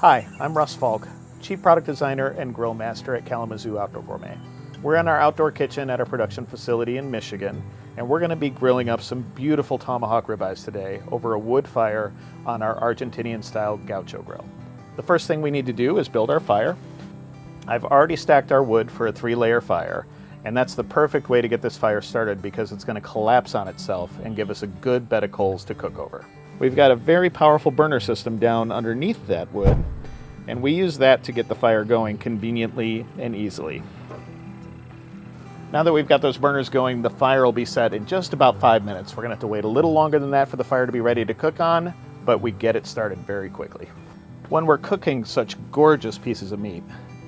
Hi, I'm Russ Falk, Chief Product Designer and Grill Master at Kalamazoo Outdoor Gourmet. We're in our outdoor kitchen at our production facility in Michigan, and we're going to be grilling up some beautiful tomahawk ribeyes today over a wood fire on our Argentinian-style Gaucho grill. The first thing we need to do is build our fire. I've already stacked our wood for a 3-layer fire, and that's the perfect way to get this fire started because it's going to collapse on itself and give us a good bed of coals to cook over. We've got a very powerful burner system down underneath that wood, and we use that to get the fire going conveniently and easily. Now that we've got those burners going, the fire will be set in just about 5 minutes. We're going to have to wait a little longer than that for the fire to be ready to cook on, but we get it started very quickly. When we're cooking such gorgeous pieces of meat,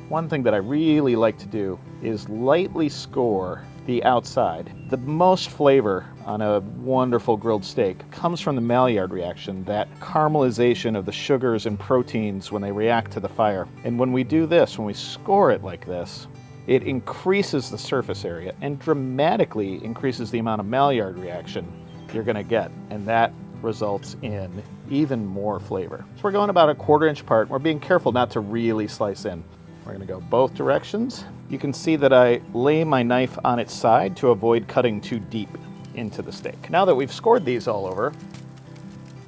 one thing that I really like to do is lightly score the outside. The most flavor on a wonderful grilled steak comes from the Maillard reaction, that caramelization of the sugars and proteins when they react to the fire. And when we do this, when we score it like this, it increases the surface area and dramatically increases the amount of Maillard reaction you're going to get. And that results in even more flavor. So we're going about a 1/4 inch apart. We're being careful not to really slice in. We're going to go both directions. You can see that I lay my knife on its side to avoid cutting too deep into the steak. Now that we've scored these all over,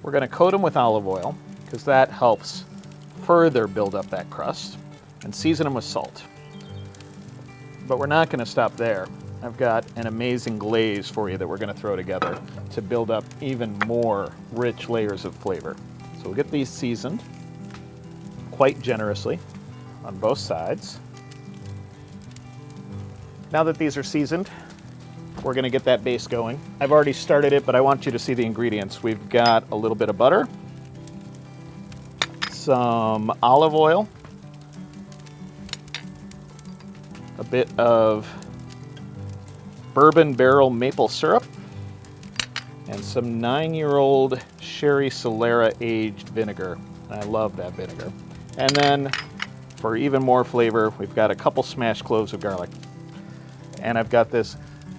we're going to coat them with olive oil because that helps further build up that crust, and season them with salt. But we're not going to stop there. I've got an amazing glaze for you that we're going to throw together to build up even more rich layers of flavor. So we'll get these seasoned quite generously on both sides. Now that these are seasoned, we're going to get that base going. I've already started it, but I want you to see the ingredients. We've got a little bit of butter, some olive oil, a bit of bourbon barrel maple syrup, and some 9-year-old Sherry Solera aged vinegar. I love that vinegar. And then for even more flavor, we've got a couple smashed cloves of garlic. And I've got this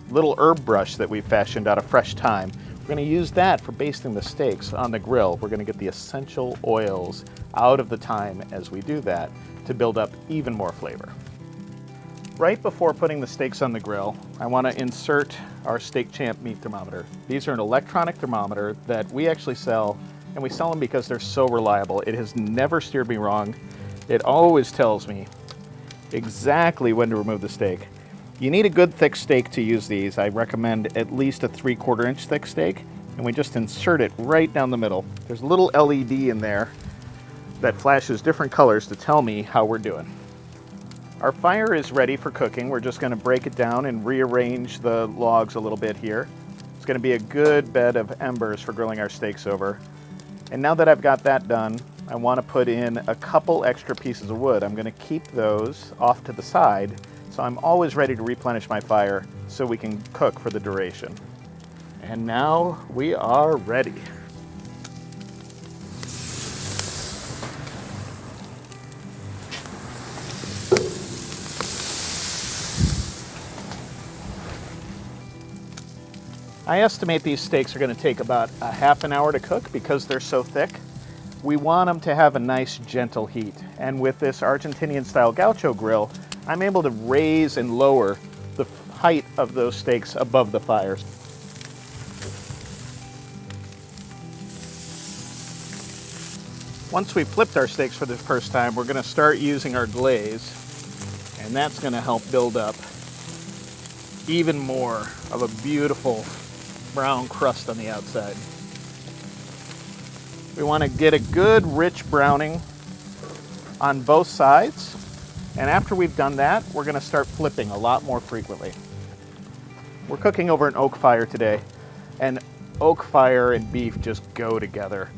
little herb brush that we've fashioned out of fresh thyme. We're going to use that for basting the steaks on the grill. We're going to get the essential oils out of the thyme as we do that to build up even more flavor. Right before putting the steaks on the grill, I want to insert our Steak Champ meat thermometer. These are an electronic thermometer that we actually sell, and we sell them because they're so reliable. It has never steered me wrong. It always tells me exactly when to remove the steak. You need a good thick steak to use these. I recommend at least a 3/4 inch thick steak, and we just insert it right down the middle. There's a little LED in there that flashes different colors to tell me how we're doing. Our fire is ready for cooking. We're just going to break it down and rearrange the logs a little bit here. It's going to be a good bed of embers for grilling our steaks over. And now that I've got that done, I want to put in a couple extra pieces of wood. I'm going to keep those off to the side, so I'm always ready to replenish my fire so we can cook for the duration. And now we are ready. I estimate these steaks are going to take about a half an hour to cook because they're so thick. We want them to have a nice gentle heat. And with this Argentinian style Gaucho grill, I'm able to raise and lower the height of those steaks above the fires. Once we've flipped our steaks for the first time, we're going to start using our glaze, and that's going to help build up even more of a beautiful brown crust on the outside. We want to get a good rich browning on both sides, and after we've done that, we're going to start flipping a lot more frequently. We're cooking over an oak fire today, and oak fire and beef just go together.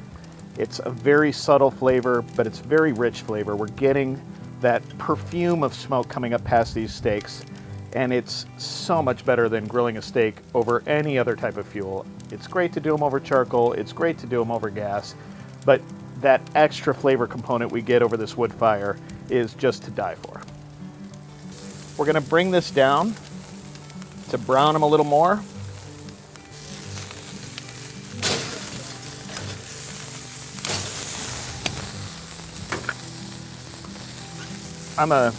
It's a very subtle flavor, but it's very rich flavor. We're getting that perfume of smoke coming up past these steaks, and it's so much better than grilling a steak over any other type of fuel. It's great to do them over charcoal, it's great to do them over gas, but that extra flavor component we get over this wood fire is just to die for. We're going to bring this down to brown them a little more. I'm a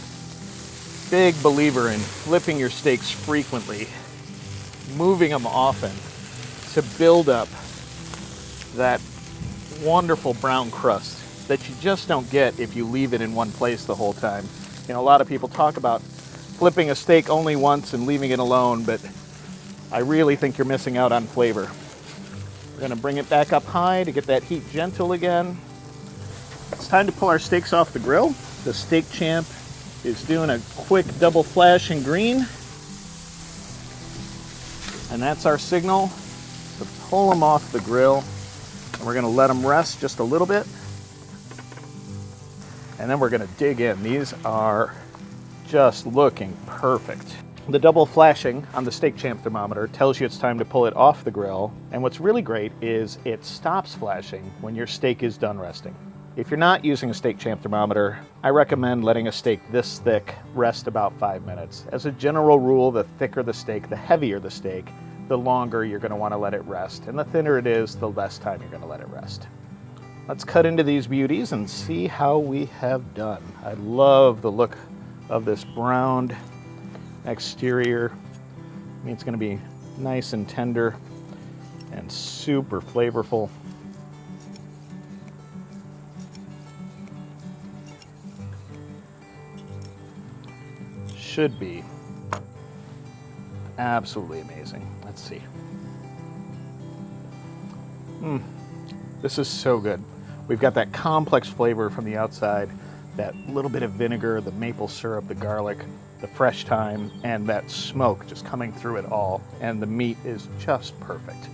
big believer in flipping your steaks frequently, moving them often to build up that wonderful brown crust that you just don't get if you leave it in one place the whole time. You know, a lot of people talk about flipping a steak only once and leaving it alone, but I really think you're missing out on flavor. We're gonna bring it back up high to get that heat gentle again. It's time to pull our steaks off the grill. The Steak Champ is doing a quick double flash in green. And that's our signal to pull them off the grill. And we're gonna let them rest just a little bit. And then we're gonna dig in. These are just looking perfect. The double flashing on the Steak Champ thermometer tells you it's time to pull it off the grill. And what's really great is it stops flashing when your steak is done resting. If you're not using a Steak Champ thermometer, I recommend letting a steak this thick rest about 5 minutes. As a general rule, the thicker the steak, the heavier the steak, the longer you're gonna wanna let it rest. And the thinner it is, the less time you're gonna let it rest. Let's cut into these beauties and see how we have done. I love the look of this browned exterior. I mean, it's gonna be nice and tender and super flavorful. Should be absolutely amazing. Let's see. This is so good. We've got that complex flavor from the outside, that little bit of vinegar, the maple syrup, the garlic, the fresh thyme, and that smoke just coming through it all. And the meat is just perfect.